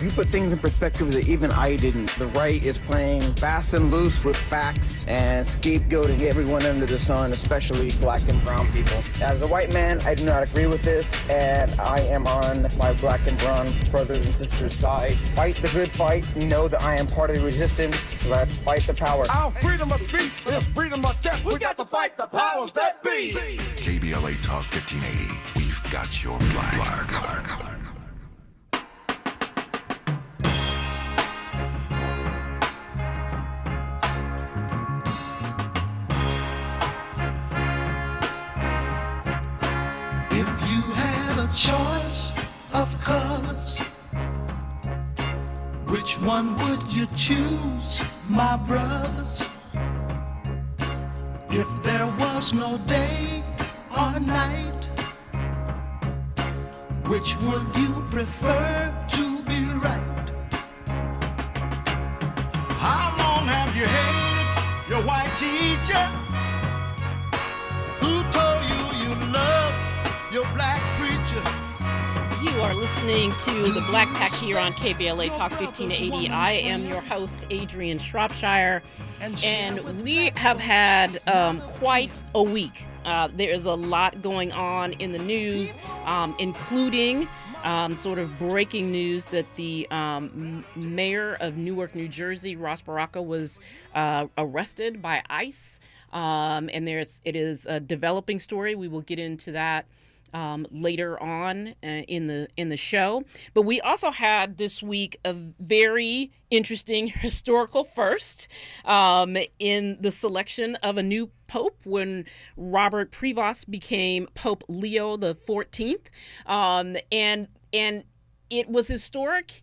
You put things in perspective that even I didn't. The right is playing fast and loose with facts and scapegoating everyone under the sun, especially black and brown people. As a white man, I do not agree with this, and I am on my black and brown brothers and sisters' side. Fight the good fight. Know that I am part of the resistance. Let's fight the power. Our freedom of speech is freedom of death. We got to fight the powers that be. KBLA Talk 1580. We've got your black. If you had a choice of colors, which one would you choose, my brothers? If there was no day or night, which would you prefer to be right? How long have you hated your white teacher? Who told you you love your black preacher? You are listening to the Black Pact here on KBLA Talk 1580. I am your host, Adrianne Shropshire, and we have had quite a week. There is a lot going on in the news, including sort of breaking news that the mayor of Newark, New Jersey, Ross Baraka, was arrested by ICE. And it is a developing story. We will get into that later on in the show. But we also had this week a very interesting historical first in the selection of a new pope when Robert Prevost became Pope Leo the 14th. And it was historic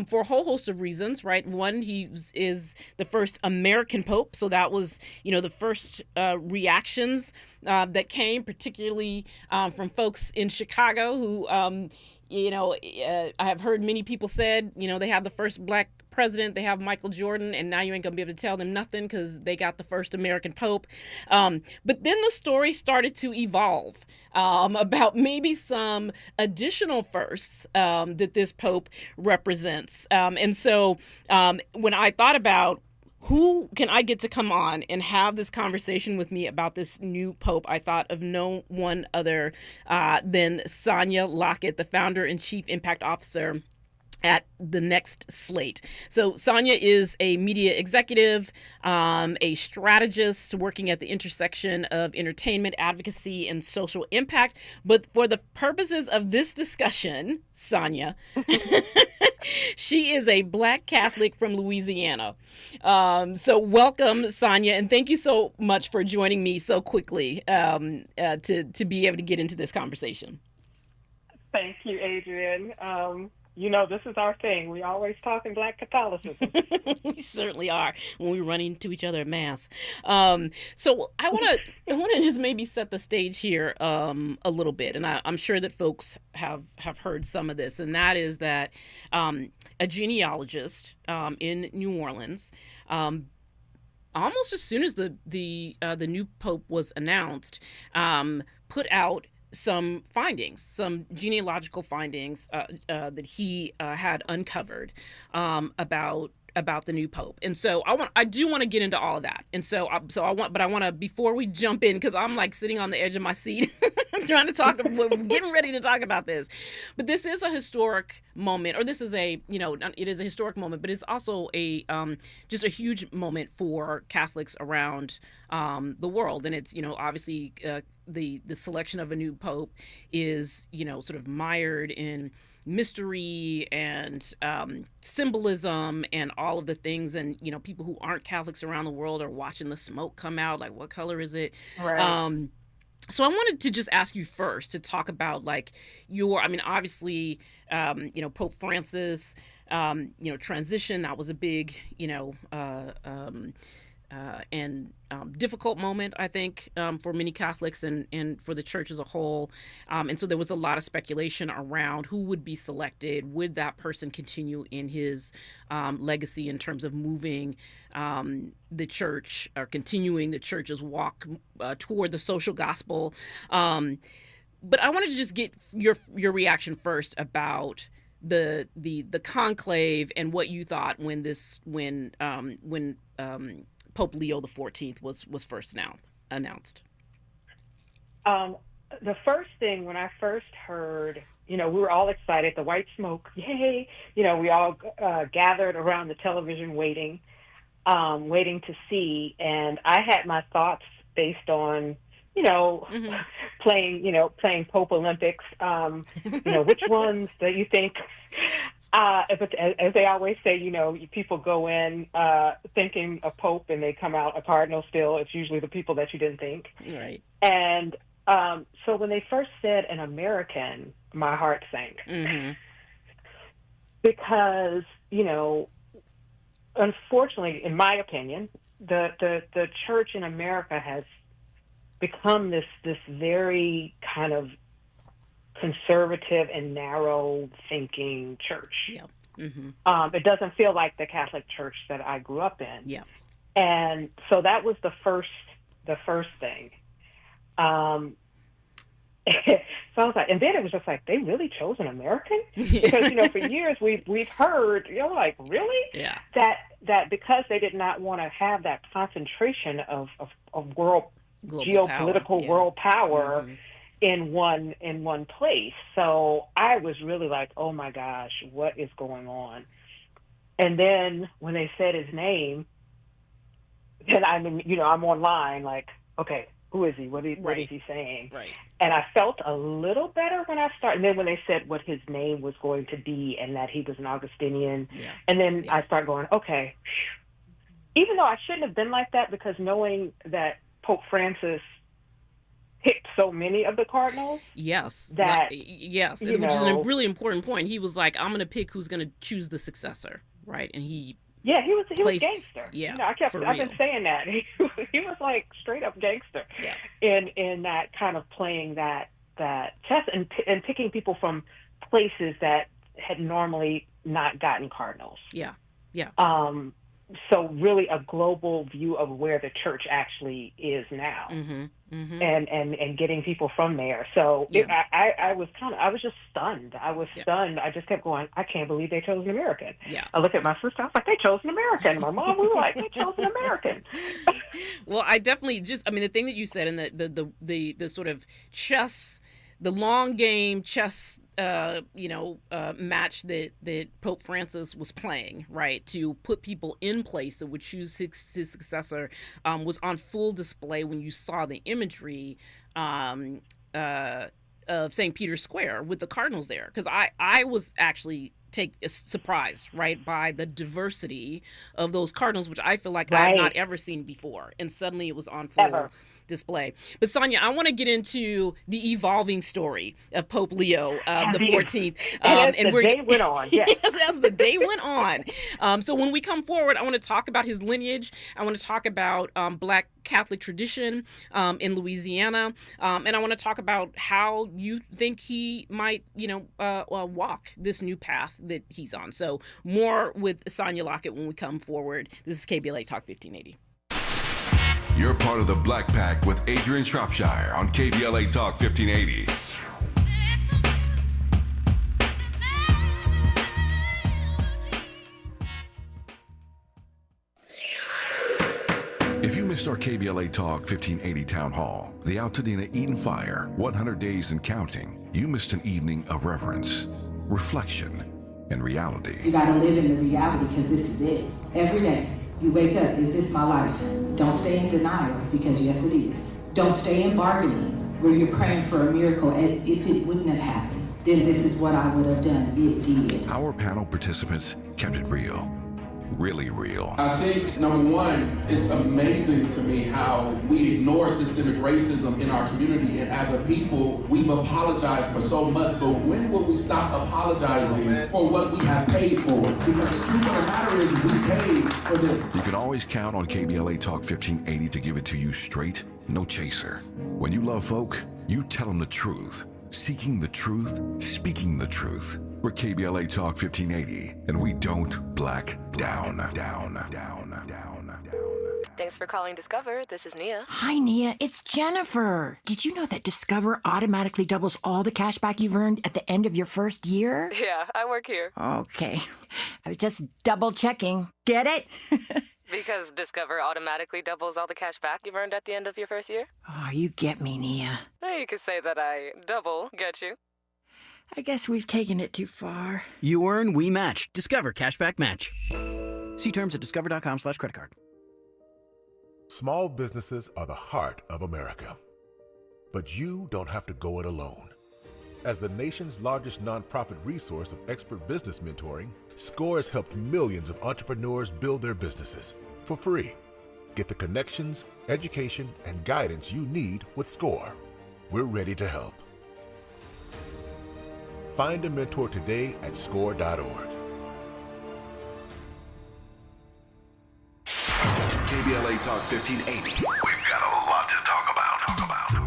for a whole host of reasons, right? One, he is the first American pope, so that was, the first reactions that came, particularly from folks in Chicago who, I have heard many people said, they have the first black president, they have Michael Jordan, and now you ain't gonna be able to tell them nothing because they got the first American pope. But then the story started to evolve about maybe some additional firsts that this pope represents. And so when I thought about who can I get to come on and have this conversation with me about this new pope, I thought of no one other than Sonia Lockett, the founder and chief impact officer at the Next Slate. So Sonia is a media executive, a strategist working at the intersection of entertainment, advocacy, and social impact. But for the purposes of this discussion, Sonia, she is a Black Catholic from Louisiana. So welcome, Sonia, and thank you so much for joining me so quickly to be able to get into this conversation. Thank you, Adrianne. This is our thing. We always talk in Black Catholicism. We certainly are when we run into each other at Mass. So I want to just maybe set the stage here a little bit, and I'm sure that folks have heard some of this, and that is that a genealogist in New Orleans, almost as soon as the new pope was announced, put out some genealogical findings that he had uncovered about the new pope. And so I do want to get into all of that. And so I want to, before we jump in, because I'm like sitting on the edge of my seat trying to talk, getting ready to talk about this. But this is a historic moment, or this is it is a historic moment, but it's also just a huge moment for Catholics around the world. And it's, obviously the selection of a new pope is, sort of mired in mystery and symbolism and all of the things, and people who aren't Catholics around the world are watching the smoke come out, like, what color is it? Right. So I wanted to just ask you first to talk about obviously Pope Francis transition, that was a big and difficult moment, I think, for many Catholics and for the church as a whole. And so there was a lot of speculation around who would be selected. Would that person continue in his legacy in terms of moving the church or continuing the church's walk toward the social gospel? But I wanted to just get your reaction first about the conclave and what you thought when Pope Leo XIV was first announced. The first thing when I first heard, we were all excited, the white smoke, yay! We all gathered around the television waiting to see, and I had my thoughts based on, playing Pope Olympics, which ones do you think? But as they always say, people go in thinking a pope and they come out a cardinal still. It's usually the people that you didn't think. Right. And so when they first said an American, my heart sank. Mm-hmm. Because, unfortunately, in my opinion, the church in America has become this very kind of conservative and narrow thinking church. Yeah. Mm-hmm. It doesn't feel like the Catholic Church that I grew up in. Yeah. And so that was the first thing. So I was like, and then it was just like, they really chose an American? Because, for years we've heard, like, really? Yeah. That because they did not want to have that concentration of world geopolitical world power in one place. So I was really like, oh my gosh, what is going on? And then when they said his name, then I'm online like, okay, who is he? What is he saying? Right. And I felt a little better when I started. And then when they said what his name was going to be and that he was an Augustinian, and then I started going, okay. Even though I shouldn't have been like that, because knowing that Pope Francis picked so many of the cardinals. Yes. That, which is a really important point. He was like, I'm going to pick who's going to choose the successor, right? And he was gangster. Yeah, I've been saying that. He was like straight up gangster. Yeah. In that kind of playing that chess and picking people from places that had normally not gotten cardinals. Yeah. Yeah. So really a global view of where the church actually is now, and getting people from there. So I was just stunned. I was stunned. I just kept going, I can't believe they chose an American. Yeah. I looked at my sister. I was like, they chose an American. My mom, we were like, they chose an American. Well, I definitely the thing that you said and the sort of chess, the long game chess match that Pope Francis was playing, right, to put people in place that would choose his successor, was on full display when you saw the imagery of St. Peter's Square with the cardinals there. Because I was actually surprised, right, by the diversity of those cardinals, which I feel like I've not ever seen before. And suddenly it was on full display. But Sonia, I want to get into the evolving story of Pope Leo the 14th. As the day went on. Yes. Yes, as the day went on. So when we come forward, I want to talk about his lineage. I want to talk about Black Catholic tradition in Louisiana. And I want to talk about how you think he might, walk this new path that he's on. So more with Sonia Lockett when we come forward. This is KBLA Talk 1580. You're part of the Black Pack with Adrianne Shropshire on KBLA Talk 1580. If you missed our KBLA Talk 1580 Town Hall, the Altadena Eden Fire, 100 Days and Counting, you missed an evening of reverence, reflection, and reality. You gotta live in the reality, because this is it. Every day, you wake up, is this my life? Don't stay in denial, because yes, it is. Don't stay in bargaining, where you're praying for a miracle, and if it wouldn't have happened, then this is what I would have done. It did. Our panel participants kept it real. Really real. I think, number one, it's amazing to me how we ignore systemic racism in our community, and as a people, we've apologized for so much, but when will we stop apologizing for what we have paid for? Because the truth of the matter is, we paid for this. You can always count on KBLA Talk 1580 to give it to you straight, no chaser. When you love folk, you tell them the truth. Seeking the truth, speaking the truth. We're KBLA Talk 1580, and we don't black down. Thanks for calling Discover. This is Nia. Hi, Nia. It's Jennifer. Did you know that Discover automatically doubles all the cash back you've earned at the end of your first year? Yeah, I work here. Okay. I was just double checking. Get it? Because Discover automatically doubles all the cash back you've earned at the end of your first year? Oh, you get me, Nia. You could say that I double get you. I guess we've taken it too far. You earn, we match. Discover Cashback Match. See terms at discover.com/creditcard. Small businesses are the heart of America. But you don't have to go it alone. As the nation's largest nonprofit resource of expert business mentoring, SCORE has helped millions of entrepreneurs build their businesses for free. Get the connections, education, and guidance you need with SCORE. We're ready to help. Find a mentor today at score.org. KBLA Talk 1580. We've got a lot to talk about.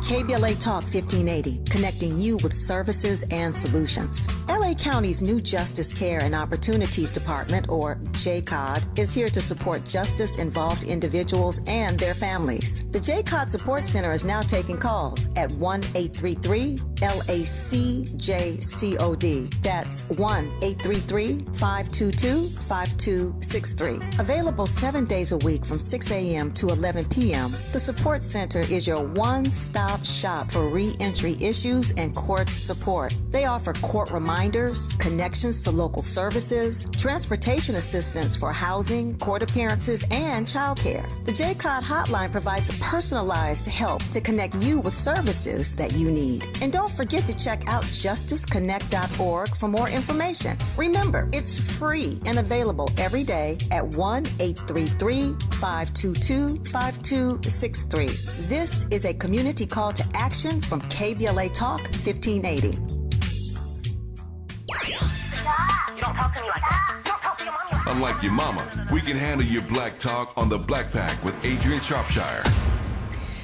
KBLA Talk 1580, connecting you with services and solutions. LA County's new Justice Care and Opportunities Department, or JCOD, is here to support justice-involved individuals and their families. The JCOD Support Center is now taking calls at 1-833-LACJCOD. That's 1-833-522-5263. Available 7 days a week from 6 a.m. to 11 p.m., the Support Center is your one-stop shop for re-entry issues and court support. They offer court reminders, connections to local services, transportation assistance for housing, court appearances, and childcare. The JCOD hotline provides personalized help to connect you with services that you need. And don't forget to check out justiceconnect.org for more information. Remember, it's free and available every day at 1-833-522-5263. This is a community call to action from KBLA Talk 1580. You don't talk to me like that. You don't talk to your mommy like that. Unlike your mama, we can handle your black talk on the Black Pack with Adrianne Shropshire.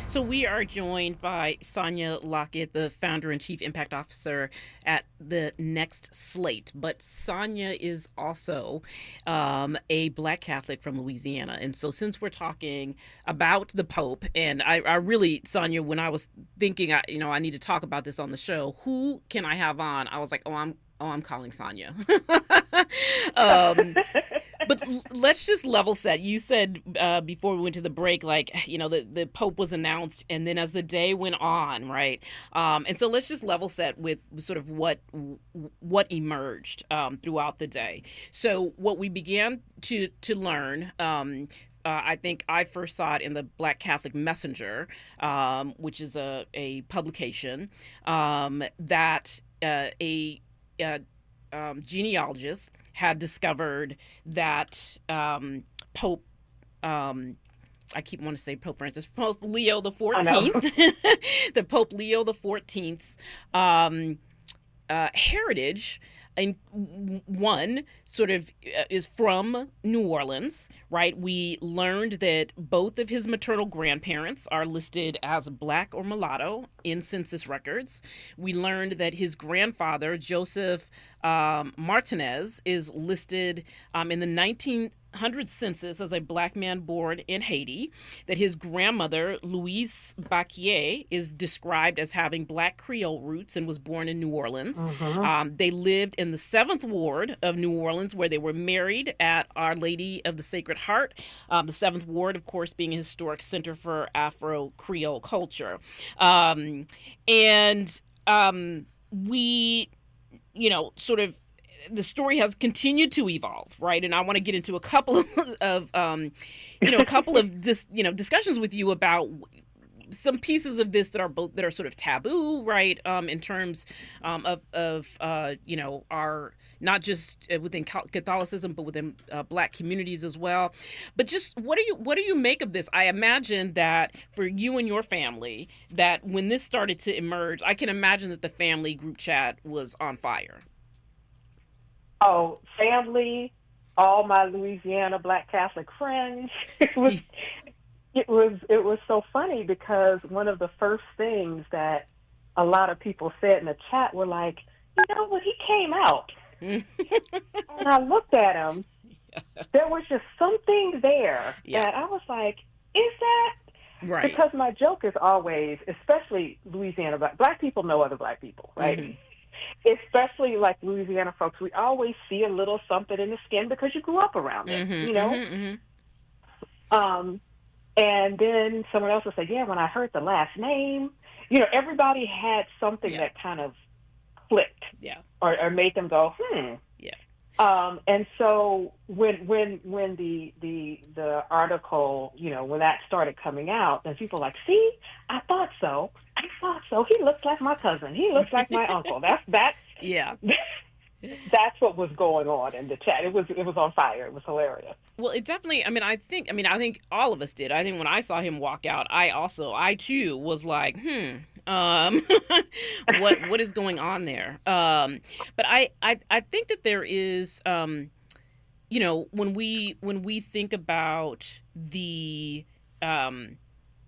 So we are joined by Sonia Lockett, the founder and chief impact officer at the Next Slate. But Sonia is also a Black Catholic from Louisiana. And so since we're talking about the Pope, and I really, Sonia, when I was thinking, I need to talk about this on the show, who can I have on? I was like, I'm calling Sonia. But let's just level set. You said before we went to the break, the Pope was announced, and then as the day went on, right? And so let's just level set with sort of what emerged throughout the day. So what we began to learn. I think I first saw it in the Black Catholic Messenger, which is a publication that a genealogist had discovered that Pope, I keep wanting to say Pope Francis, Pope Leo the 14th, the Pope Leo the 14th's heritage. And one sort of is from New Orleans, right? We learned that both of his maternal grandparents are listed as Black or mulatto in census records. We learned that his grandfather, Joseph Martinez, is listed in the 1900 census as a Black man born in Haiti, that his grandmother, Louise Baquier, is described as having Black Creole roots and was born in New Orleans. Mm-hmm. They lived in the 7th Ward of New Orleans, where they were married at Our Lady of the Sacred Heart. The 7th Ward, of course, being a historic center for Afro-Creole culture. We, sort of, the story has continued to evolve, right? And I want to get into a couple of discussions with you about some pieces of this that are sort of taboo, right? In terms of our, not just within Catholicism, but within Black communities as well. But just what do you make of this? I imagine that for you and your family, that when this started to emerge, I can imagine that the family group chat was on fire. Oh, family, all my Louisiana Black Catholic friends. It was so funny because one of the first things that a lot of people said in the chat were like, when he came out, and I looked at him, there was just something there that I was like, is that? Right. Because my joke is always, especially Louisiana, black people know other black people, right? Mm-hmm. Especially like Louisiana folks, we always see a little something in the skin because you grew up around it, you know? And then someone else will say, yeah, when I heard the last name, you know, everybody had something that kind of clicked or made them go, and so when the article, you know, when that started coming out, then people were like, see, I thought so. He looks like my cousin. He looks like my uncle. That's what was going on in the chat. It was on fire. It was hilarious. Well, it definitely, I think all of us did. I think when I saw him walk out, I too was like, what is going on there? But I think that there is, you know, when we think about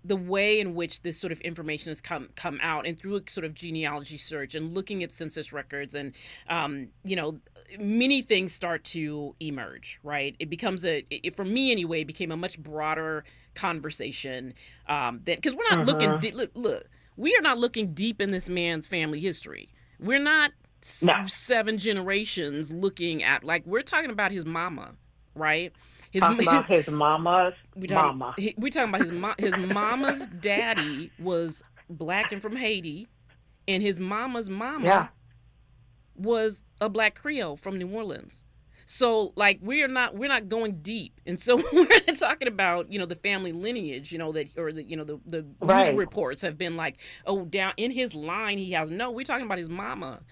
the way in which this sort of information has come out, and through a sort of genealogy search and looking at census records, and you know, many things start to emerge, right? It becomes for me anyway, it became a much broader conversation, because we're not looking look, we are not looking deep in this man's family history. We're not 7 generations looking at, like, we're talking about his mama, right? His mama's mama. We're talking about his mama's daddy was black and from Haiti, and his mama's mama was a black Creole from New Orleans. So, like, we're not going deep, and so we're not talking about, you know, the family lineage, you know, that, or the, you know, the news reports have been like, oh, down in his line he has, no, we're talking about his mama,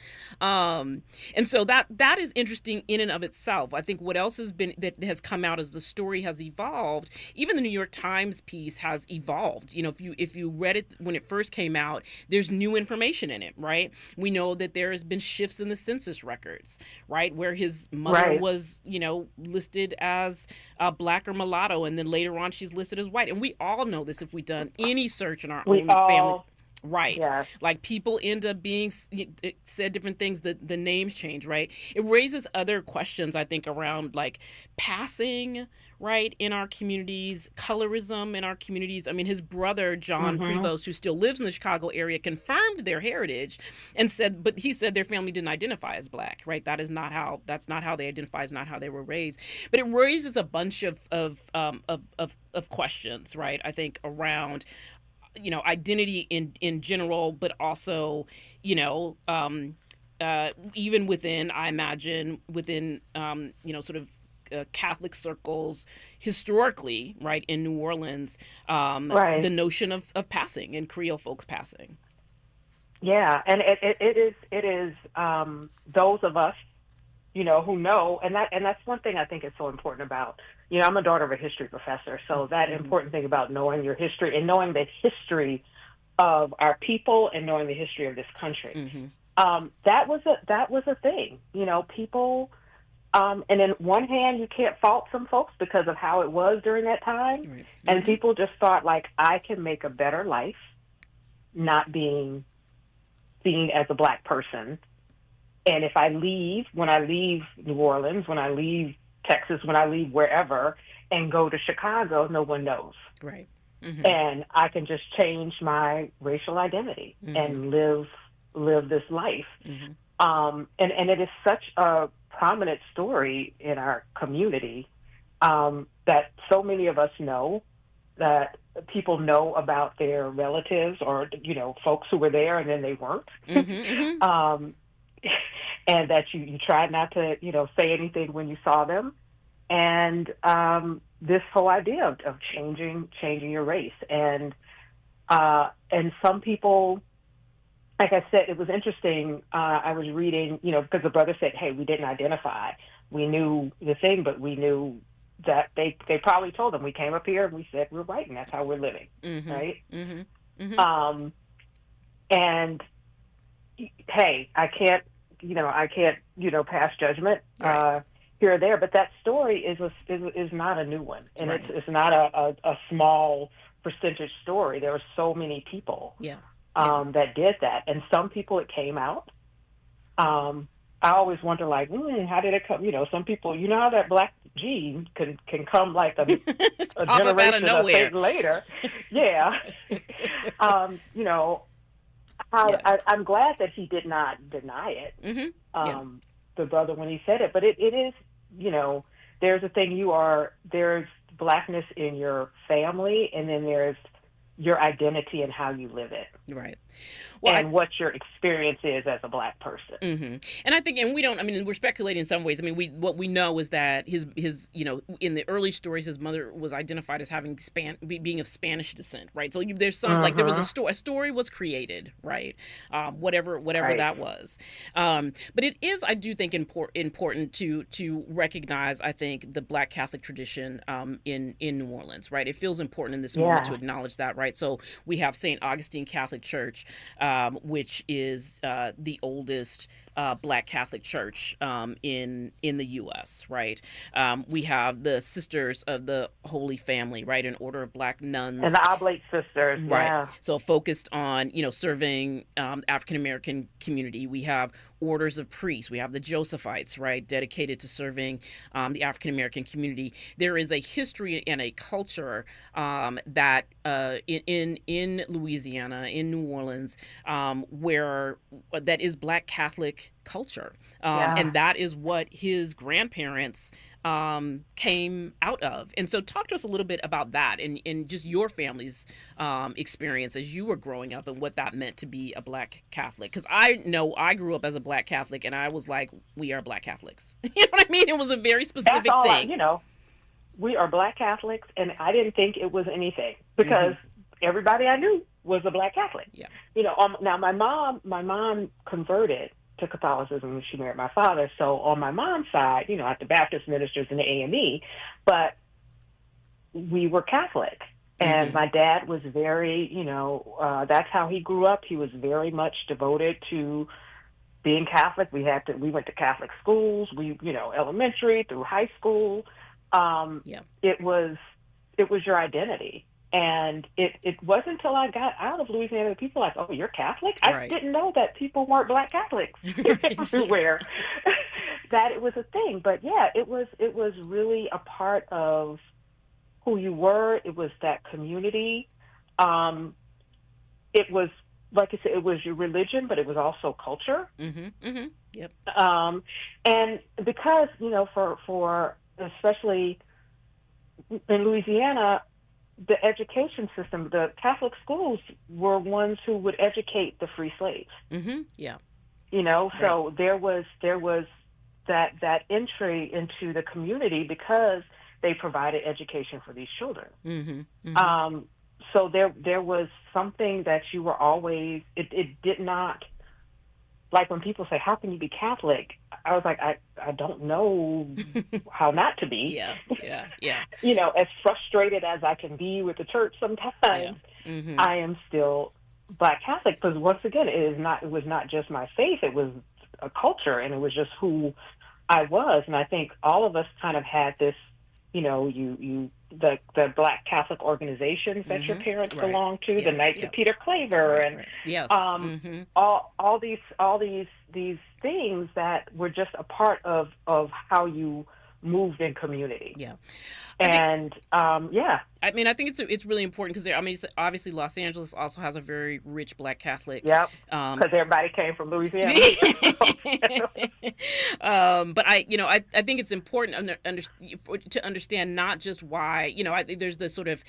and so that is interesting in and of itself. I think what else that has come out as the story has evolved. Even the New York Times piece has evolved. You know, if you read it when it first came out, there's new information in it, right? We know that there has been shifts in the census records, right, where his mother was, you know, listed as black or mulatto, and then later on she's listed as white. And we all know this if we've done any search in our own families. Right. Yes. Like, people end up being said different things, the names change, right? It raises other questions, I think, around, like, passing, right, in our communities, colorism in our communities. I mean, his brother, John Prevost, who still lives in the Chicago area, confirmed their heritage and said, but he said their family didn't identify as black, right? That's not how they identify, is not how they were raised. But it raises a bunch of questions, right, I think, around, you know, identity in general, but also, you know, even within, I imagine, within, you know, sort of Catholic circles historically, right, in New Orleans, the notion of passing and Creole folks passing. Yeah, and it is those of us, you know, who know, and that's one thing I think is so important about, you know, I'm a daughter of a history professor, so that important thing about knowing your history and knowing the history of our people and knowing the history of this country. That was a thing, you know, people, and in one hand, you can't fault some folks because of how it was during that time, and people just thought, like, I can make a better life not being seen as a black person. And if when I leave New Orleans, when I leave Texas, when I leave wherever and go to Chicago, no one knows. Right. And I can just change my racial identity and live this life. And it is such a prominent story in our community that so many of us know, that people know about their relatives or, you know, folks who were there and then they weren't. And that you tried not to, you know, say anything when you saw them. And this whole idea of changing your race. And some people, like I said, it was interesting. I was reading, you know, because the brother said, hey, we didn't identify. We knew the thing, but we knew that they probably told them, we came up here and we said we're white and that's how we're living, right? And hey, I can't pass judgment here or there, but that story is not a new one, and it's not a small percentage story. There were so many people that did that, and some people it came out, I always wonder, like, how did it come? Some people, how that black gene can come like a generation or so later. Yeah. I'm glad that he did not deny it. Mm-hmm. The brother, when he said it, but it is, there's a thing there's blackness in your family, and then there's your identity and how you live it. Right. And what your experience is as a black person. Mm-hmm. And I think, and we're speculating in some ways. What we know is that his in the early stories, his mother was identified as having being of Spanish descent, right? So there's some, like, there was a story was created, right? Whatever right. that was. But it is, I do think, important to recognize, I think, the Black Catholic tradition in New Orleans, right? It feels important in this moment to acknowledge that, right? So we have St. Augustine Catholic Church, which is the oldest Black Catholic church in the U.S., right? We have the Sisters of the Holy Family, right? An order of Black nuns. And the Oblate Sisters, right? Yeah. So focused on, serving African-American community. We have orders of priests. We have the Josephites, right? Dedicated to serving the African-American community. There is a history and a culture that in Louisiana, in New Orleans, where that is Black Catholic culture. And that is what his grandparents came out of. And so talk to us a little bit about that and just your family's experience as you were growing up and what that meant to be a Black Catholic. Because I know I grew up as a Black Catholic and I was like, we are Black Catholics. You know what I mean? It was a very specific thing. We are Black Catholics, and I didn't think it was anything because everybody I knew was a Black Catholic. Yeah. Now my mom converted to Catholicism when she married my father. So on my mom's side, at the Baptist ministers and the AME, but we were Catholic. And my dad was very, that's how he grew up. He was very much devoted to being Catholic. We went to Catholic schools, elementary through high school. It was your identity. And it wasn't until I got out of Louisiana that people were like, oh, you're Catholic? I didn't know that people weren't Black Catholics everywhere, that it was a thing. But yeah, it was really a part of who you were. It was that community. It was, like I said, it was your religion, but it was also culture. Yep. And because, for especially in Louisiana, the education system, the Catholic schools were ones who would educate the free slaves. Yeah. So there was that entry into the community because they provided education for these children. So there was something that you were always, it did not, like when people say, how can you be Catholic? I was like, I don't know how not to be. Yeah. As frustrated as I can be with the church sometimes, I am still Black Catholic because once again, it was not just my faith, it was a culture and it was just who I was. And I think all of us kind of had this, the Black Catholic organizations that your parents belonged to, the Knights of Peter Claver, and yes. All these things that were just a part of how you moved in community. Yeah. I think it's really important because obviously Los Angeles also has a very rich Black Catholic. Yep. Because everybody came from Louisiana. But I think it's important to understand not just why, there's this sort of,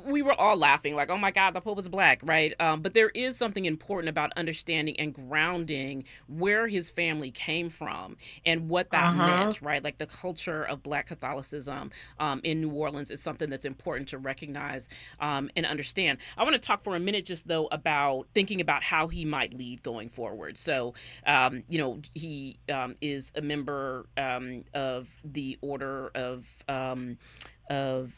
we were all laughing like, oh my God, the Pope is Black, right? But there is something important about understanding and grounding where his family came from and what that meant, right? Like the culture of Black Catholicism in New Orleans is something that's important to recognize and understand. I want to talk for a minute just though about thinking about how he might lead going forward. So, he is a member of the Order of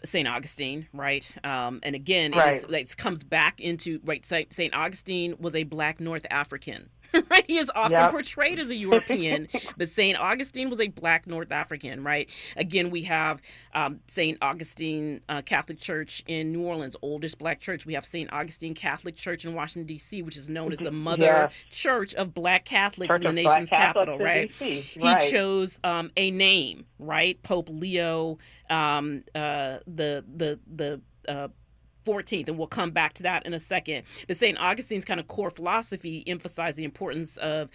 St. Augustine, right? And again, it comes back into, right, St. Augustine was a Black North African, right? He is often portrayed as a European, but St. Augustine was a Black North African, right? Again, we have St. Augustine Catholic Church in New Orleans, oldest Black church. We have St. Augustine Catholic Church in Washington, D.C., which is known as the mother church of Black Catholics in the nation's capital, right? He chose a name, right? Pope Leo, the 14th, and we'll come back to that in a second. But St. Augustine's kind of core philosophy emphasized the importance of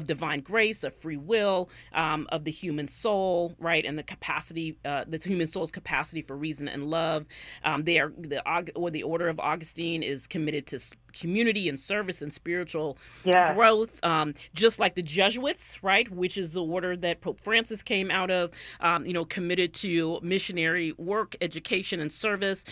divine grace, of free will, of the human soul, right, and the capacity, the human soul's capacity for reason and love. The Order of Augustine is committed to community and service and spiritual growth, just like the Jesuits, right, which is the order that Pope Francis came out of, committed to missionary work, education, and service.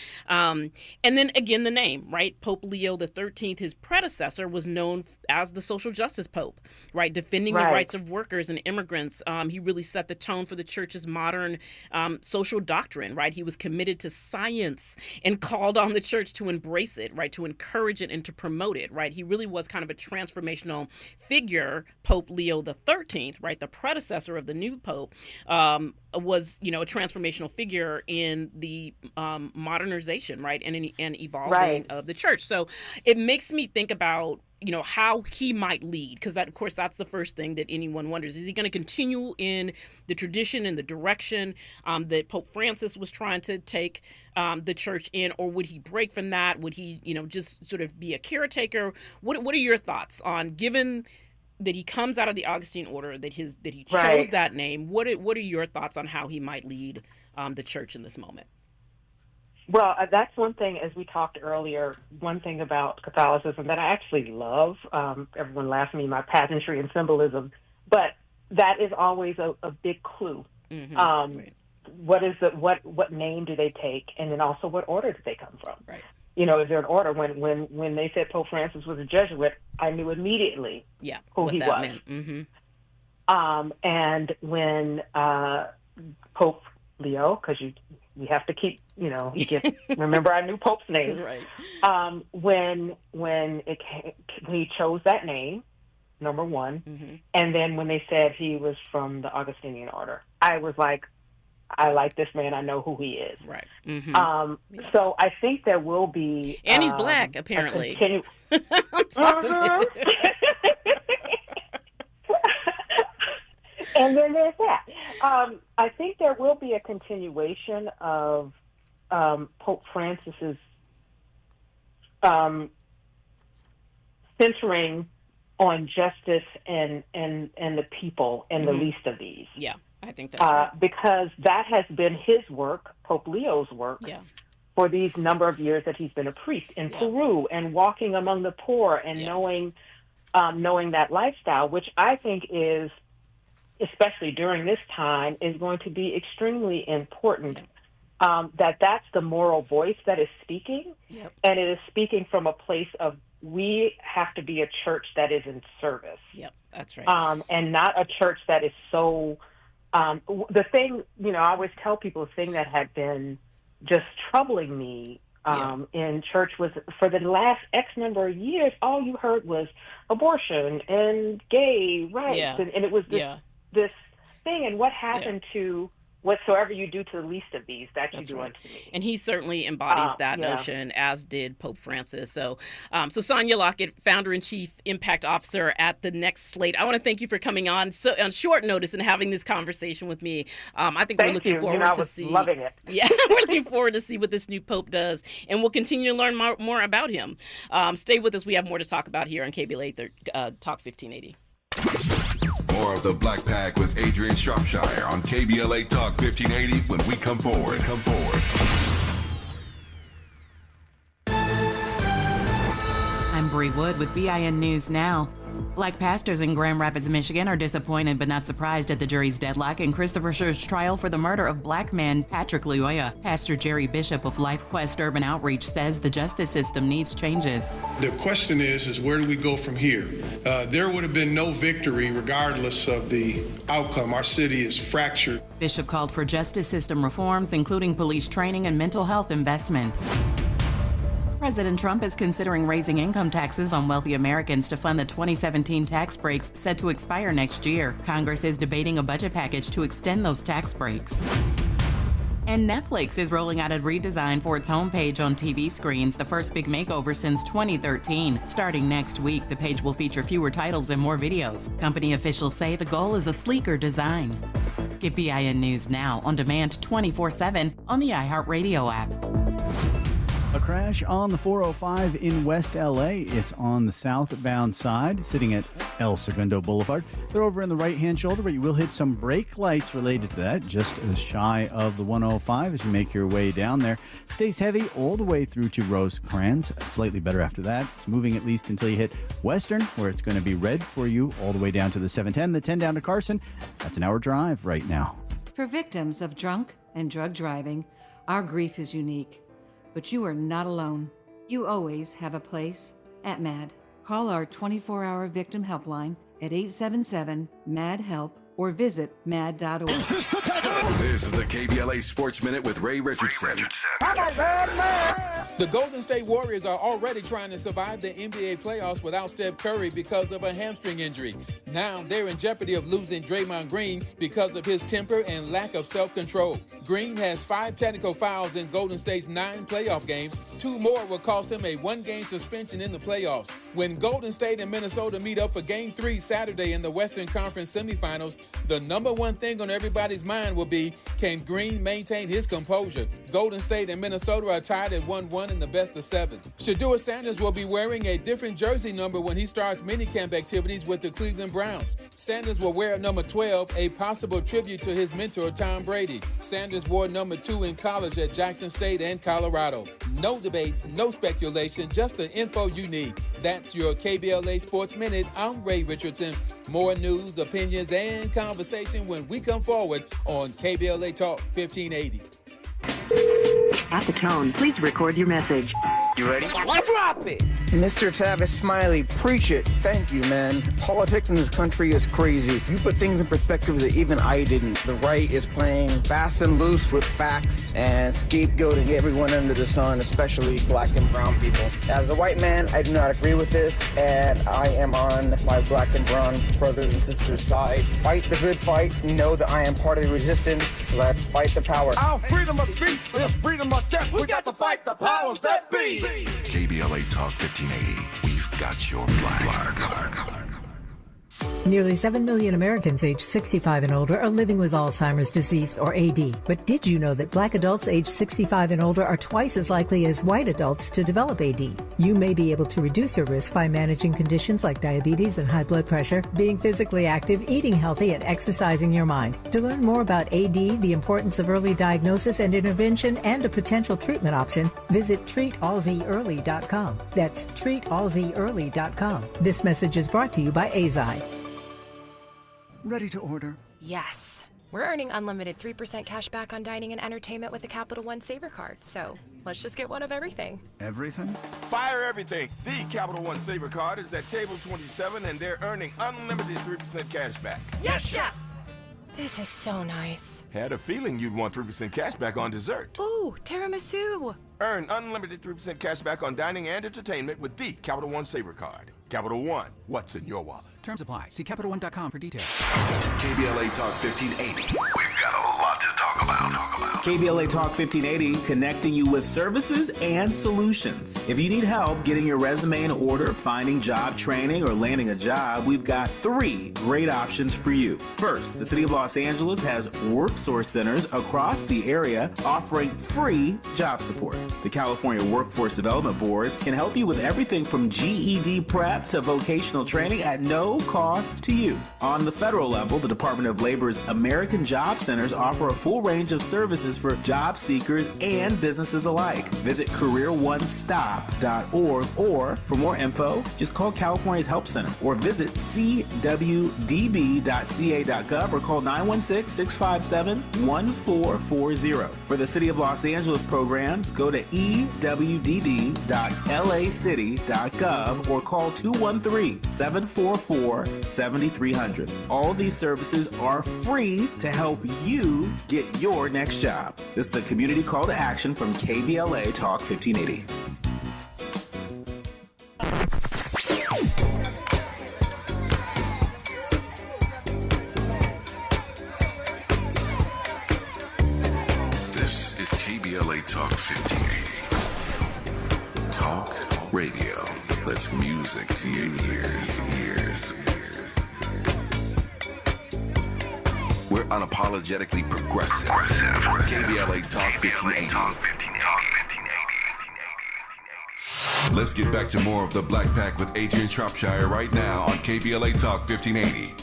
And then again, the name, right? Pope Leo XIII, his predecessor, was known as the social justice pope, right? Defending the rights of workers and immigrants. He really set the tone for the church's modern social doctrine, right? He was committed to science and called on the church to embrace it, right? To encourage it and to promote it, right? He really was kind of a transformational figure, Pope Leo XIII, right? The predecessor of the new pope, was, a transformational figure in the modernization, right? And evolving of the church. So it makes me think about, how he might lead, because that, of course, that's the first thing that anyone wonders. Is he going to continue in the tradition and the direction that Pope Francis was trying to take the church in, or would he break from that? Would he, just sort of be a caretaker? What are your thoughts on, given that he comes out of the Augustine order, that he chose that name? What are your thoughts on how he might lead the church in this moment? Well, that's one thing, as we talked earlier, one thing about Catholicism that I actually love. Everyone laughs at me, my pageantry and symbolism, but that is always a big clue. Mm-hmm. What name do they take, and then also what order do they come from? Right. Is there an order? When they said Pope Francis was a Jesuit, I knew immediately who he was. Mm-hmm. And when Pope Leo, because we have to keep, remember our new Pope's name. Right. When he chose that name, number one, and then when they said he was from the Augustinian order, I was like, I like this man. I know who he is. Right. Mm-hmm. So I think there will be, and he's Black, apparently. On top of it. And then there's that. I think there will be a continuation of Pope Francis's centering on justice and the people and the least of these. Yeah, I think that's right. Because that has been his work, Pope Leo's work, for these number of years that he's been a priest in Peru and walking among the poor and knowing that lifestyle, which I think is, especially during this time, is going to be extremely important. That's the moral voice that is speaking, and it is speaking from a place of, we have to be a church that is in service. Yep, that's right. And not a church that is so, the thing, I always tell people, the thing that had been just troubling me in church was, for the last X number of years, all you heard was abortion and gay rights, and it was this thing. And what happened to whatsoever you do to the least of these, that you do unto me. And he certainly embodies that notion, as did Pope Francis. So Sonia Lockett, Founder-in-Chief Impact Officer at the Next Slate, I want to thank you for coming on on short notice and having this conversation with me. I think we're looking forward to see. Loving it. Yeah, we're looking forward to see what this new Pope does, and we'll continue to learn more about him. Stay with us. We have more to talk about here on KBLA Talk 1580. More of the Black Pack with Adrianne Shropshire on KBLA Talk 1580 when we come forward. I'm Bree Wood with BIN News Now. Black pastors in Grand Rapids, Michigan are disappointed but not surprised at the jury's deadlock in Christopher Scher's trial for the murder of Black man Patrick Lyoya. Pastor Jerry Bishop of Life Quest Urban Outreach says the justice system needs changes. The question is where do we go from here? There would have been no victory regardless of the outcome. Our city is fractured. Bishop called for justice system reforms, including police training and mental health investments. President Trump is considering raising income taxes on wealthy Americans to fund the 2017 tax breaks set to expire next year. Congress is debating a budget package to extend those tax breaks. And Netflix is rolling out a redesign for its homepage on TV screens, the first big makeover since 2013. Starting next week, the page will feature fewer titles and more videos. Company officials say the goal is a sleeker design. Get BIN News Now on demand 24/7 on the iHeartRadio app. A crash on the 405 in West LA. It's on the southbound side, sitting at El Segundo Boulevard. They're over in the right-hand shoulder, but you will hit some brake lights related to that, just as shy of the 105 as you make your way down there. Stays heavy all the way through to Rosecrans. Slightly better after that. It's moving at least until you hit Western, where it's going to be red for you all the way down to the 710. The 10 down to Carson. That's an hour drive right now. For victims of drunk and drug driving, our grief is unique. But you are not alone. You always have a place at MAD. Call our 24-hour victim helpline at 877-MAD-HELP or visit mad.org. This is the KBLA Sports Minute with Ray Richardson. The Golden State Warriors are already trying to survive the NBA playoffs without Steph Curry because of a hamstring injury. Now they're in jeopardy of losing Draymond Green because of his temper and lack of self-control. Green has 5 technical fouls in Golden State's 9 playoff games. 2 more will cost him a 1-game suspension in the playoffs. When Golden State and Minnesota meet up for Game 3 Saturday in the Western Conference semifinals, the number one thing on everybody's mind will be, can Green maintain his composure? Golden State and Minnesota are tied at 1-1 in the best of 7. Shedeur Sanders will be wearing a different jersey number when he starts minicamp activities with the Cleveland Browns. Sanders will wear number 12, a possible tribute to his mentor, Tom Brady. Sanders wore number 2 in college at Jackson State and Colorado. No debates, no speculation, just the info you need. That's your KBLA Sports Minute. I'm Ray Richardson. More news, opinions, and conversation when we come forward on KBLA Talk 1580. At the tone, please record your message. You ready? Drop it! Mr. Tavis Smiley, preach it. Thank you, man. Politics in this country is crazy. You put things in perspective that even I didn't. The right is playing fast and loose with facts and scapegoating everyone under the sun, especially black and brown people. As a white man, I do not agree with this, and I am on my black and brown brothers and sisters' side. Fight the good fight. Know that I am part of the resistance. Let's fight the power. Our freedom of speech is freedom of death. We got to fight the powers that be. KBLA Talk 1580. We've got your black. Nearly 7 million Americans aged 65 and older are living with Alzheimer's disease, or AD. But did you know that black adults aged 65 and older are twice as likely as white adults to develop AD? You may be able to reduce your risk by managing conditions like diabetes and high blood pressure, being physically active, eating healthy, and exercising your mind. To learn more about AD, the importance of early diagnosis and intervention, and a potential treatment option, visit treatalzearly.com. That's treatalzearly.com. This message is brought to you by AZI. Ready to order? Yes. We're earning unlimited 3% cash back on dining and entertainment with the Capital One Saver card, so let's just get one of everything. Everything? Fire everything. The Capital One Saver card is at table 27, and they're earning unlimited 3% cash back. Yes, Chef! This is so nice. Had a feeling you'd want 3% cash back on dessert. Ooh, tiramisu. Earn unlimited 3% cash back on dining and entertainment with the Capital One Saver card. Capital One, what's in your wallet? Terms apply. See CapitalOne.com for details. KBLA Talk 1580. We've got a lot to talk about. KBLA Talk 1580, connecting you with services and solutions. If you need help getting your resume in order, finding job training, or landing a job, we've got 3 great options for you. First, the City of Los Angeles has WorkSource centers across the area offering free job support. The California Workforce Development Board can help you with everything from GED prep to vocational training at no cost to you. On the federal level, the Department of Labor's American Job Centers offer a full range of services for job seekers and businesses alike. Visit careeronestop.org, or for more info, just call California's Help Center or visit cwdb.ca.gov or call 916-657-1440. For the City of Los Angeles programs, go to ewd.lacity.gov or call 213-744-7300. All these services are free to help you get your next job. This is a community call to action from KBLA Talk 1580. KBLA Talk 1580. Talk radio. That's music to your ears. We're unapologetically progressive. KBLA Talk 1580. Let's get back to more of the Black Pack with Adrianne Shropshire right now on KBLA Talk 1580.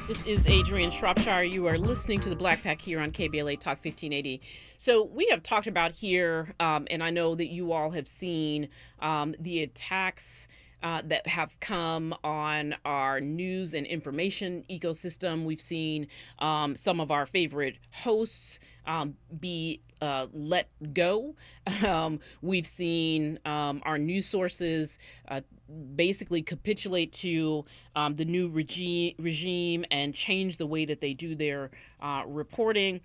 This is Adrianne Shropshire. You are listening to the Black Pack here on KBLA Talk 1580. So we have talked about here, and I know that you all have seen the attacks that have come on our news and information ecosystem. We've seen some of our favorite hosts be let go. We've seen our news sources basically capitulate to the new regime and change the way that they do their reporting.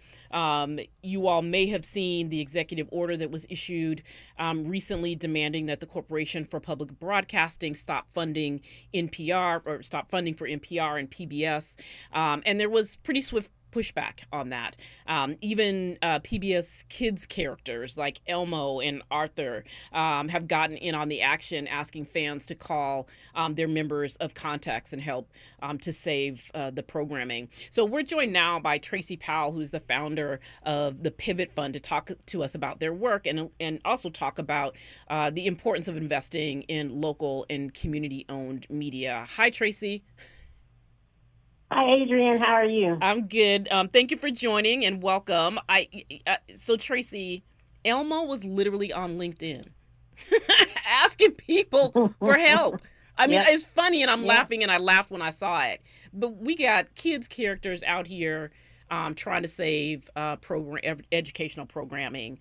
You all may have seen the executive order that was issued recently demanding that the Corporation for Public Broadcasting stop funding NPR or stop funding for NPR and PBS. And there was pretty swift pushback on that. Even PBS Kids characters like Elmo and Arthur have gotten in on the action, asking fans to call their members of Context and help to save the programming. So we're joined now by Tracy Powell, who's the founder of the Pivot Fund, to talk to us about their work and also talk about the importance of investing in local and community-owned media. Hi, Tracy. Hi, Adrianne. How are you? I'm good. Thank you for joining and welcome. So Tracy, Elmo was literally on LinkedIn asking people for help. I mean, It's funny, and I'm laughing, and I laughed when I saw it. But we got kids characters out here trying to save educational programming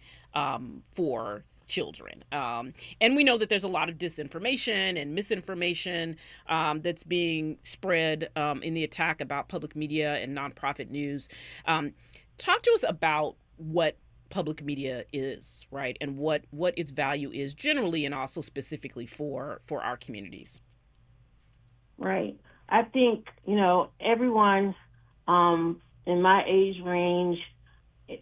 for children. And we know that there's a lot of disinformation and misinformation that's being spread in the attack about public media and nonprofit news. Talk to us about what public media is, right? And what its value is generally and also specifically for our communities. Right. I think, everyone in my age range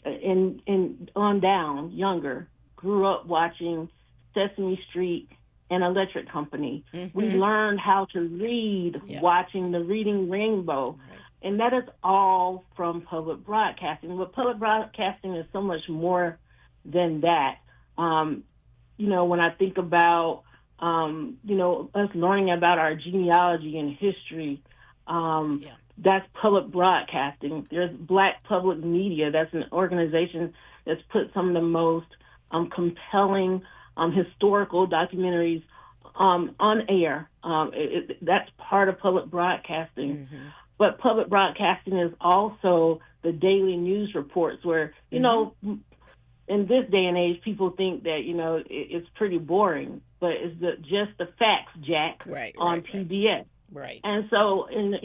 and on down, younger, grew up watching Sesame Street and Electric Company. Mm-hmm. We learned how to read watching the Reading Rainbow. Right. And that is all from public broadcasting. But public broadcasting is so much more than that. When I think about, us learning about our genealogy and history, that's public broadcasting. There's Black Public Media. That's an organization that's put some of the most compelling historical documentaries on air. That's part of public broadcasting. Mm-hmm. But public broadcasting is also the daily news reports where, in this day and age, people think that, it's pretty boring, but it's just the facts, Jack, on PBS. Right. And so in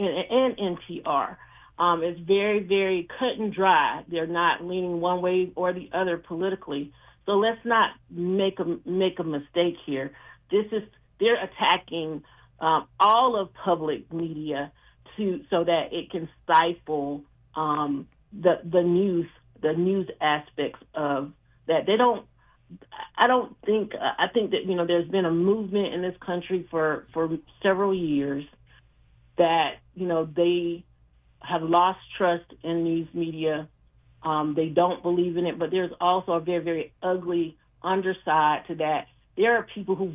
NPR, it's very, very cut and dry. They're not leaning one way or the other politically. So let's not make a mistake here. They're attacking all of public media so that it can stifle the news aspects of that. I think that there's been a movement in this country for several years that they have lost trust in news media. They don't believe in it, but there's also a very, very ugly underside to that. There are people who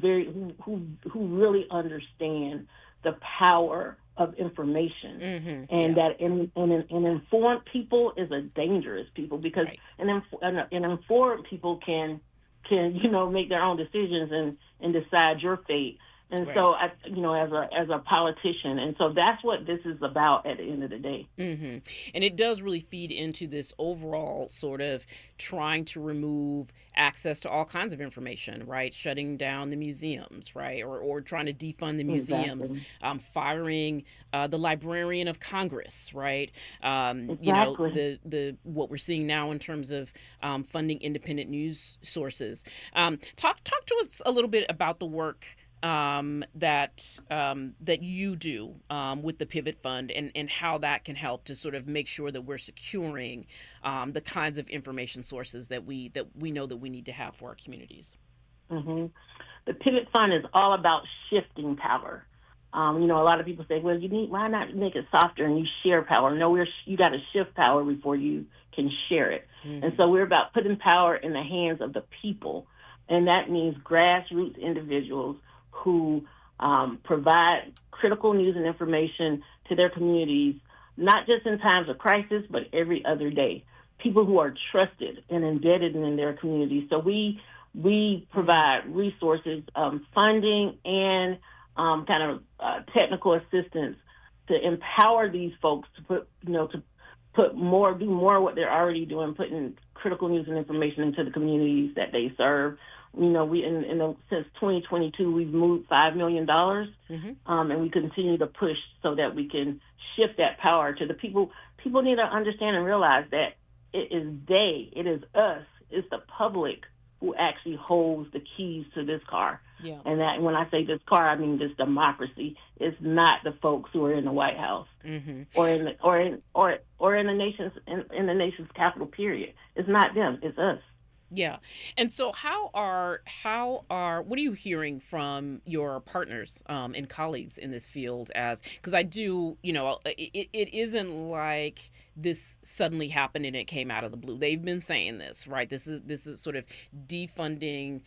really understand the power of information, that an informed people is a dangerous people because an informed people can make their own decisions and decide your fate. And so, as a politician, and so that's what this is about at the end of the day. Mm-hmm. And it does really feed into this overall sort of trying to remove access to all kinds of information, right? Shutting down the museums, right? Or trying to defund the museums, firing the Librarian of Congress, right? The what we're seeing now in terms of funding independent news sources. Talk to us a little bit about the work that you do with the Pivot Fund, and how that can help to sort of make sure that we're securing the kinds of information sources that we know that we need to have for our communities. Mm-hmm. The Pivot Fund is all about shifting power. A lot of people say, well, why not make it softer and you share power? No, you got to shift power before you can share it. Mm-hmm. And so we're about putting power in the hands of the people. And that means grassroots individuals who provide critical news and information to their communities, not just in times of crisis, but every other day. People who are trusted and embedded in their communities. So we provide resources, funding, and technical assistance to empower these folks to do more of what they're already doing, putting critical news and information into the communities that they serve. Since 2022, we've moved $5 million, and we continue to push so that we can shift that power to the people. People need to understand and realize that it is us, it's the public who actually holds the keys to this car. Yeah. And that when I say this car, I mean this democracy. It's not the folks who are in the White House or in the nation's capital. Period. It's not them. It's us. Yeah. And so what are you hearing from your partners and colleagues in this field? Because I do, it isn't like this suddenly happened and it came out of the blue. They've been saying this, right? This is sort of defunding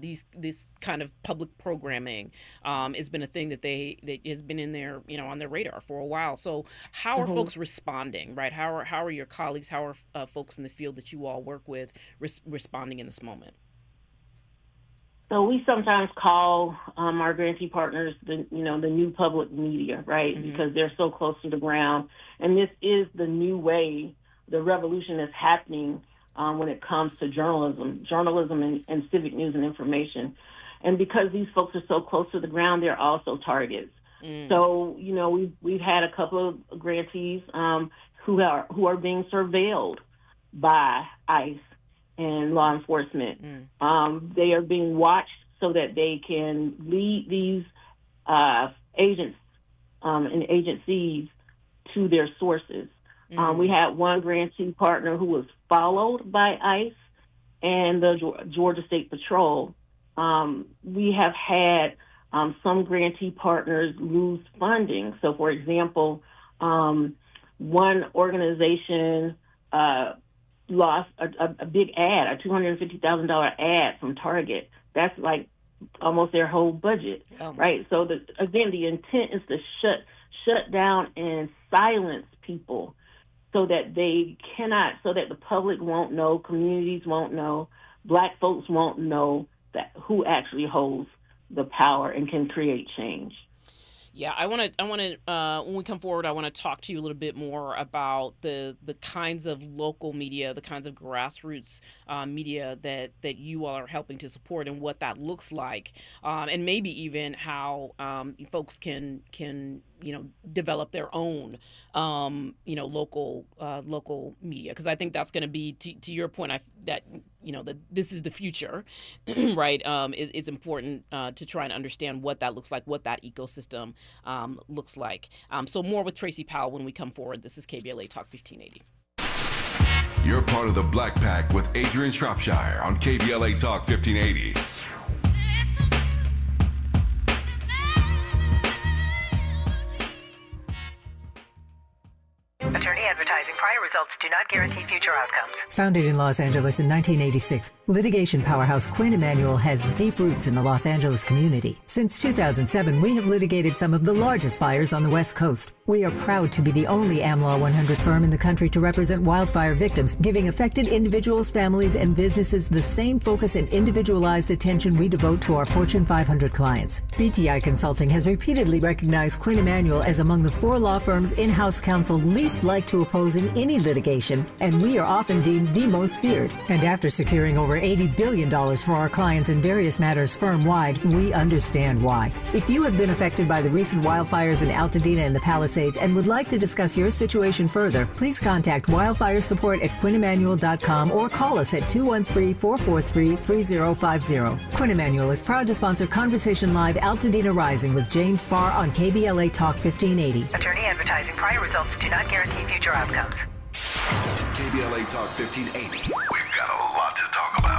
this kind of public programming has been a thing that has been in their, on their radar for a while. So how are folks responding, right? How are your colleagues, how are folks in the field that you all work with responding in this moment? So we sometimes call our grantee partners the new public media, right? Because they're so close to the ground. And this is the new way, the revolution that's happening when it comes to journalism and civic news and information. And because these folks are so close to the ground, they're also targets. So, we've had a couple of grantees who are being surveilled by ICE and law enforcement. They are being watched so that they can lead these agents and agencies to their sources. We had one grantee partner who was followed by ICE and the Georgia State Patrol. We have had some grantee partners lose funding. So, for example, one organization lost a big ad, a $250,000 ad from Target. That's like almost their whole budget, right? So, the intent is to shut down and silence people so that the public won't know, communities won't know, Black folks won't know that who actually holds the power and can create change. Yeah, I want to when we come forward, I want to talk to you a little bit more about the kinds of local media, the kinds of grassroots media that you all are helping to support and what that looks like, and maybe even how folks can develop their own local media, because I think that's going to be to your point that this is the future, right? It's important to try and understand what that looks like, what that ecosystem looks like. So more with Tracy Powell when we come forward. This is KBLA Talk 1580. You're part of the Black Pack with Adrianne Shropshire on KBLA Talk 1580. Attorney advertising. Prior results do not guarantee future outcomes. Founded in Los Angeles in 1986, litigation powerhouse Quinn Emanuel has deep roots in the Los Angeles community. Since 2007, we have litigated some of the largest fires on the West Coast. We are proud to be the only AmLaw 100 firm in the country to represent wildfire victims, giving affected individuals, families, and businesses the same focus and individualized attention we devote to our Fortune 500 clients. BTI Consulting has repeatedly recognized Quinn Emanuel as among the 4 law firms in-house counsel least like to oppose in any litigation litigation, and we are often deemed the most feared. And after securing over $80 billion for our clients in various matters firm-wide, we understand why. If you have been affected by the recent wildfires in Altadena and the Palisades and would like to discuss your situation further, please contact wildfire support at quinemanuel.com or call us at 213-443-3050. Quinn Emanuel is proud to sponsor Conversation Live Altadena Rising with James Farr on KBLA Talk 1580. Attorney advertising. Prior results do not guarantee future outcomes. KBLA Talk 1580. We've got a lot to talk about.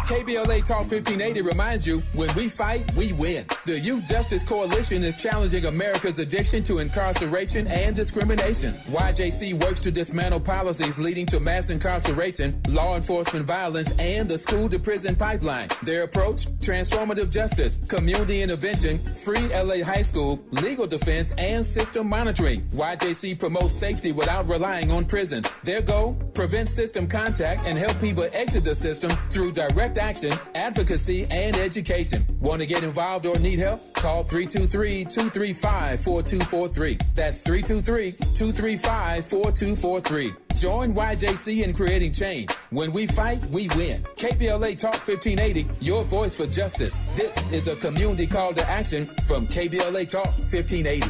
KBLA Talk 1580 reminds you, when we fight, we win. The Youth Justice Coalition is challenging America's addiction to incarceration and discrimination. YJC works to dismantle policies leading to mass incarceration, law enforcement violence, and the school-to-prison pipeline. Their approach? Transformative justice, community intervention, free LA high school, legal defense, and system monitoring. YJC promotes safety without relying on prisons. Their goal? Prevent system contact and help people exit the system through direct action, advocacy, and education. Want to get involved or need help? Call 323-235-4243. That's 323-235-4243. Join YJC in creating change. When we fight, we win. KBLA Talk 1580, your voice for justice. This is a community call to action from KBLA Talk 1580.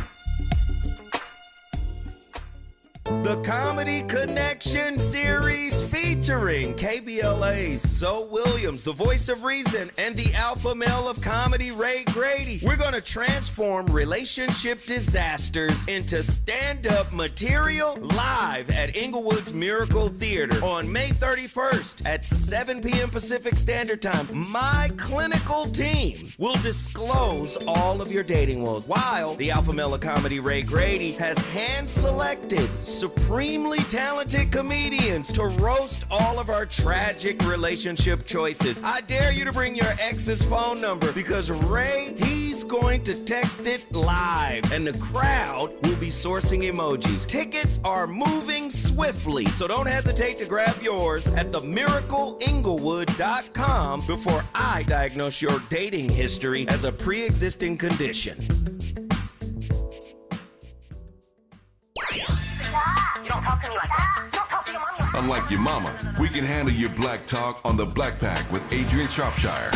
The Comedy Connection series featuring KBLA's Zoe Williams, the voice of reason, and the alpha male of comedy, Ray Grady. We're going to transform relationship disasters into stand-up material live at Inglewood's Miracle Theater on May 31st at 7 p.m. Pacific Standard Time. My clinical team will disclose all of your dating woes, while the alpha male of comedy, Ray Grady, has hand-selected supremely talented comedians to roast all of our tragic relationship choices. I dare you to bring your ex's phone number because Ray, he's going to text it live and the crowd will be sourcing emojis. Tickets are moving swiftly, so don't hesitate to grab yours at themiracleinglewood.com before I diagnose your dating history as a pre-existing condition. You don't talk to me like that. Don't talk to your mommy like that. Unlike your mama, we can handle your black talk on the Black Pack with Adrianne Shropshire.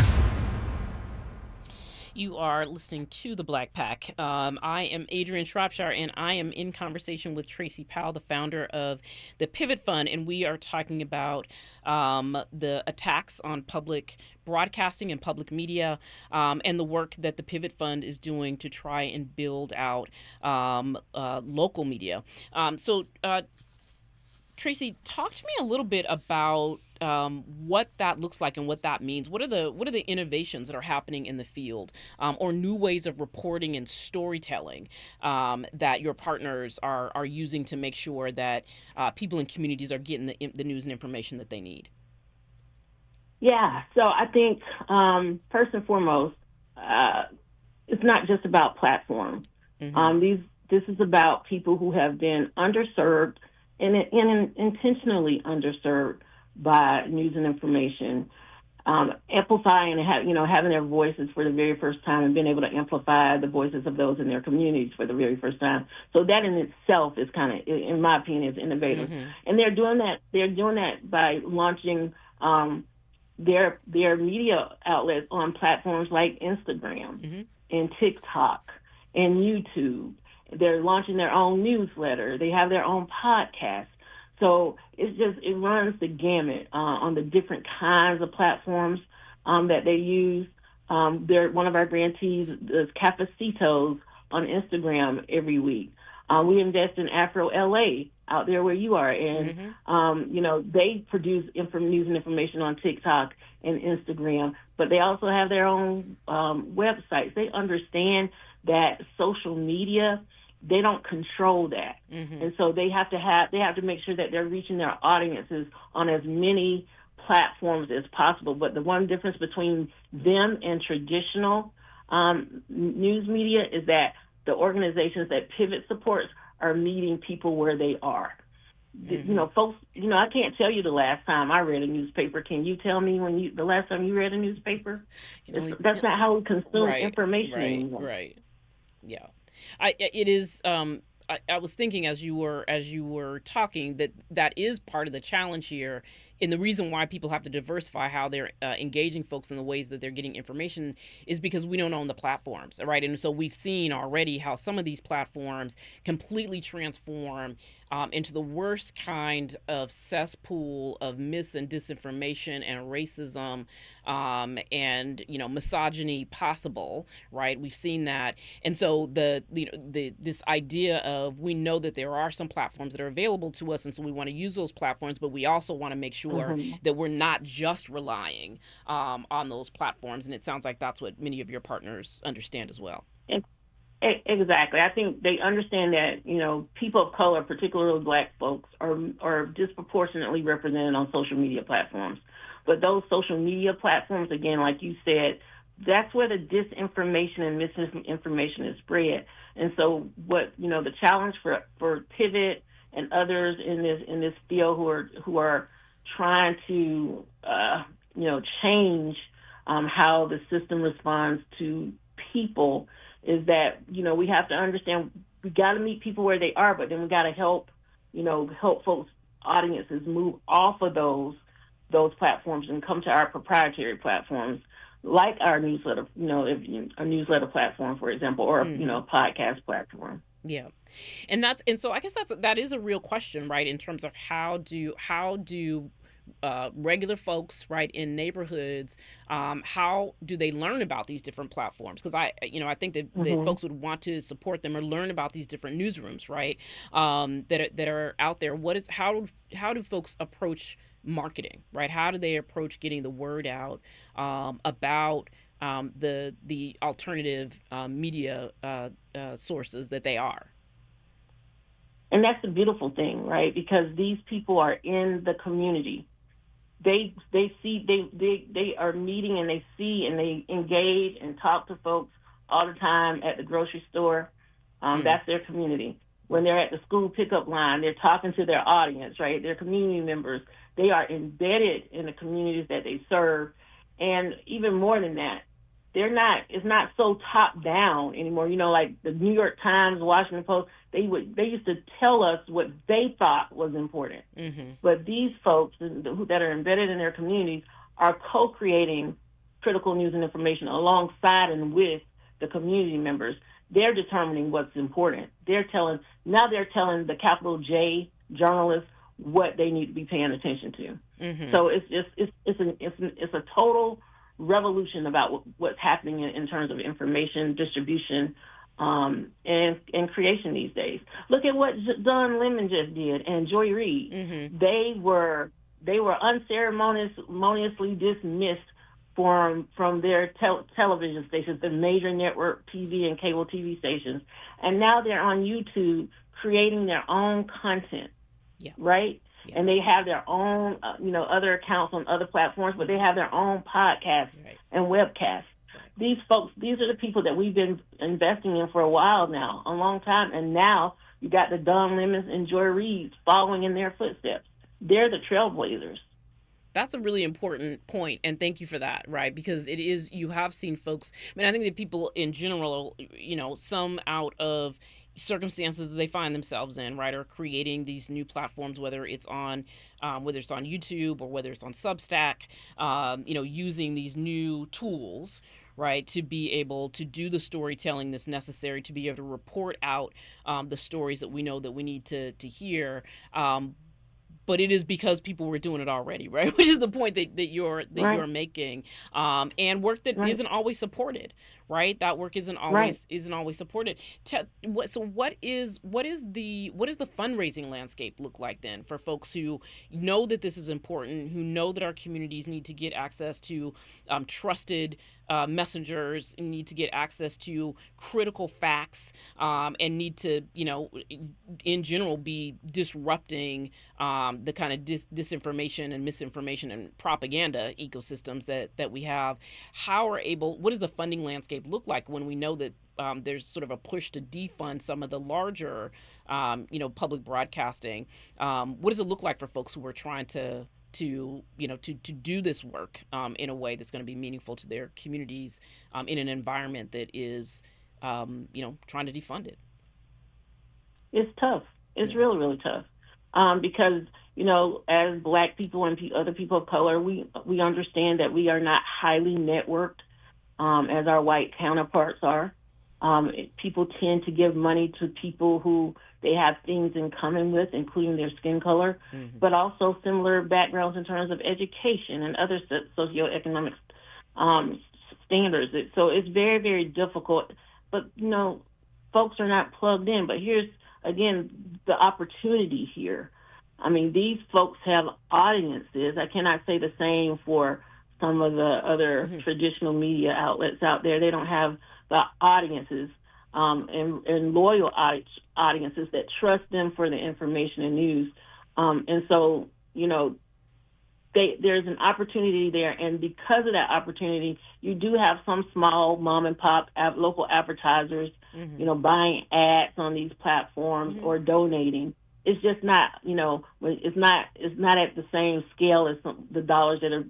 You are listening to the Black Pack. I am Adrianne Shropshire, and I am in conversation with Tracy Powell, the founder of the Pivot Fund, and we are talking about the attacks on public broadcasting and public media, and the work that the Pivot Fund is doing to try and build out local media. So, Tracy, talk to me a little bit about what that looks like and what that means. What are the innovations that are happening in the field, or new ways of reporting and storytelling that your partners are using to make sure that people in communities are getting the news and information that they need? Yeah, so I think first and foremost, it's not just about platform. Mm-hmm. This is about people who have been underserved and intentionally underserved by news and information, amplifying and having their voices for the very first time and being able to amplify the voices of those in their communities for the very first time. So that in itself is kind of, in my opinion, is innovative. Mm-hmm. And they're doing that by launching their media outlets on platforms like Instagram mm-hmm. and TikTok and YouTube. They're launching their own newsletter. They have their own podcast. So it runs the gamut on the different kinds of platforms that they use. One of our grantees does Cafecitos on Instagram every week. We invest in Afro LA out there where you are, and mm-hmm. They produce news and information on TikTok and Instagram, but they also have their own websites. They understand that social media, they don't control that. Mm-hmm. And so they have to make sure that they're reaching their audiences on as many platforms as possible. But the one difference between them and traditional news media is that the organizations that Pivot supports are meeting people where they are. Mm-hmm. Folks, I can't tell you the last time I read a newspaper. Can you tell me the last time you read a newspaper? That's not how we consume information anymore. Right. Yeah. It is. I was thinking as you were talking that is part of the challenge here, and the reason why people have to diversify how they're engaging folks in the ways that they're getting information is because we don't own the platforms, right? And so we've seen already how some of these platforms completely transform into the worst kind of cesspool of mis and disinformation and racism and misogyny possible, right? We've seen that, and so this idea of, we know that there are some platforms that are available to us, and so we want to use those platforms, but we also want to make sure that we're not just relying on those platforms. And it sounds like that's what many of your partners understand as well. Exactly. I think they understand that, people of color, particularly Black folks, are disproportionately represented on social media platforms. But those social media platforms, again, like you said, that's where the disinformation and misinformation is spread. And so the challenge for Pivot and others in this field who are trying to change how the system responds to people is that we have to understand we got to meet people where they are, but then we got to help folks, audiences move off of those platforms and come to our proprietary platforms, like our newsletter, a newsletter platform, for example, or a podcast platform. Yeah, and so I guess that is a real question, right? In terms of how do regular folks, right, in neighborhoods, how do they learn about these different platforms? Because I think that folks would want to support them or learn about these different newsrooms, right, that are out there. How do folks approach marketing, right? How do they approach getting the word out about the alternative media sources that they are? And that's the beautiful thing, right? Because these people are in the community. They are meeting and they see and they engage and talk to folks all the time at the grocery store. That's their community. When they're at the school pickup line, they're talking to their audience, right? Their community members. They are embedded in the communities that they serve. And even more than that, it's not so top down anymore. Like the New York Times, Washington Post, they used to tell us what they thought was important. But these folks that are embedded in their communities are co-creating critical news and information alongside and with the community members. They're determining what's important. They're telling the capital J journalists what they need to be paying attention to. So it's a total revolution about what's happening in terms of information distribution and creation these days. Look at what Don Lemon just did and Joy Reid. They were unceremoniously dismissed from their television stations, the major network TV and cable TV stations, and now they're on YouTube creating their own content, right? And they have their own, other accounts on other platforms, but they have their own podcasts and webcasts. These folks, these are the people that we've been investing in for a while now, a long time, and now you got the Don Lemons and Joy Reids following in their footsteps. They're the trailblazers. That's a really important point, and thank you for that, right? Because it is, you have seen folks, I think that people in general, some out of circumstances that they find themselves in, right, are creating these new platforms, whether it's on YouTube or whether it's on Substack, using these new tools, right, to be able to do the storytelling that's necessary to be able to report out the stories that we know that we need to hear. But it is because people were doing it already, right? Which is the point that you're making, and work that isn't always supported, right? That work isn't always supported. So what is the fundraising landscape look like then for folks who know that this is important, who know that our communities need to get access to trusted messengers, need to get access to critical facts, and need to, in general, be disrupting the kind of disinformation and misinformation and propaganda ecosystems that we have. What does the funding landscape look like when we know that there's sort of a push to defund some of the larger, public broadcasting? What does it look like for folks who are trying to do this work in a way that's going to be meaningful to their communities in an environment that is, trying to defund it? It's tough. It's really, really tough. Because, as Black people and other people of color, we understand that we are not highly networked as our white counterparts are. People tend to give money to people who they have things in common with, including their skin color, but also similar backgrounds in terms of education and other socioeconomic standards. So it's very, very difficult. But, folks are not plugged in. But here's, again, the opportunity here. I mean, these folks have audiences. I cannot say the same for some of the other traditional media outlets out there. They don't have the audiences and loyal audiences that trust them for the information and news. And so, there's an opportunity there. And because of that opportunity, you do have some small mom and pop local advertisers, buying ads on these platforms or donating. It's just not, it's not at the same scale as the dollars that are,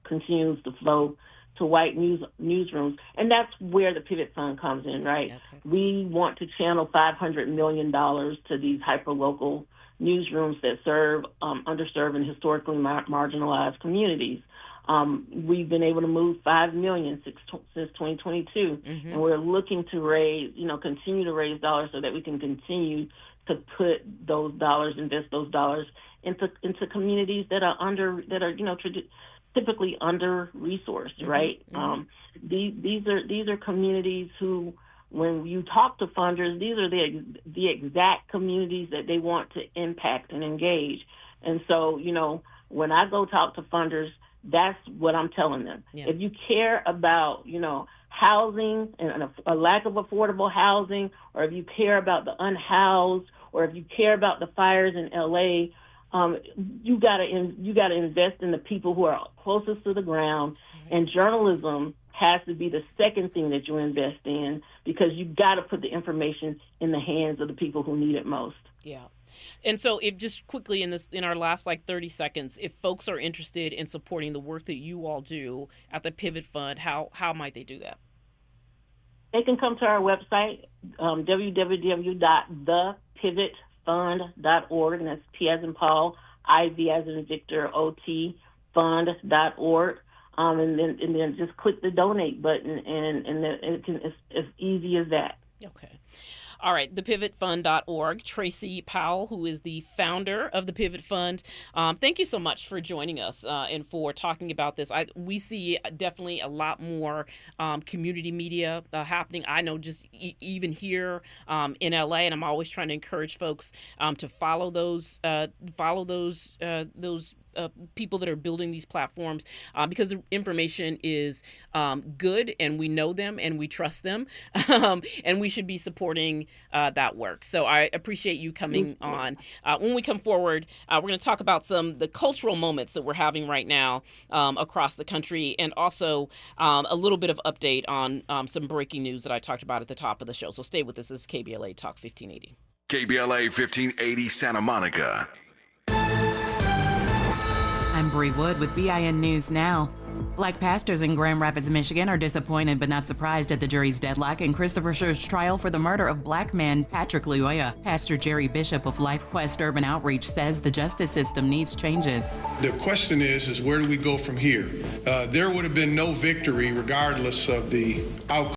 continues to flow to white newsrooms. And that's where the Pivot Fund comes in, right? Okay. We want to channel $500 million to these hyperlocal newsrooms that serve underserved and historically marginalized communities. We've been able to move $5 million since 2022, and we're looking to raise, continue to raise dollars so that we can continue to put those dollars, invest those dollars into communities that are typically under-resourced, right? These are communities who, when you talk to funders, these are the exact communities that they want to impact and engage. And so, when I go talk to funders, that's what I'm telling them. Yeah. If you care about, housing and a lack of affordable housing, or if you care about the unhoused, or if you care about the fires in LA, you gotta invest in the people who are closest to the ground, and journalism has to be the second thing that you invest in, because you got to put the information in the hands of the people who need it most. Yeah. And so if just quickly in our last 30 seconds, if folks are interested in supporting the work that you all do at the Pivot Fund, how might they do that? They can come to our website, www.thepivotfund.org, and that's P as in Paul, IV as in Victor, OT, fund.org. And then just click the donate button, and it's as easy as that. Okay. All right, thepivotfund.org. Tracy Powell, who is the founder of the Pivot Fund, thank you so much for joining us and for talking about this. We see definitely a lot more community media happening. I know just even here in LA, and I'm always trying to encourage folks to follow those people that are building these platforms because the information is good, and we know them and we trust them, and we should be supporting that work. So I appreciate you coming on. When we come forward, we're going to talk about the cultural moments that we're having right now across the country, and also a little bit of update on some breaking news that I talked about at the top of the show. So stay with us. This is KBLA Talk 1580. KBLA 1580 Santa Monica. I'm Bree Wood with BIN News Now. Black pastors in Grand Rapids, Michigan are disappointed but not surprised at the jury's deadlock in Christopher Scher's trial for the murder of Black man Patrick Luoya. Pastor Jerry Bishop of LifeQuest Urban Outreach says the justice system needs changes. The question is where do we go from here? There would have been no victory regardless of the outcome.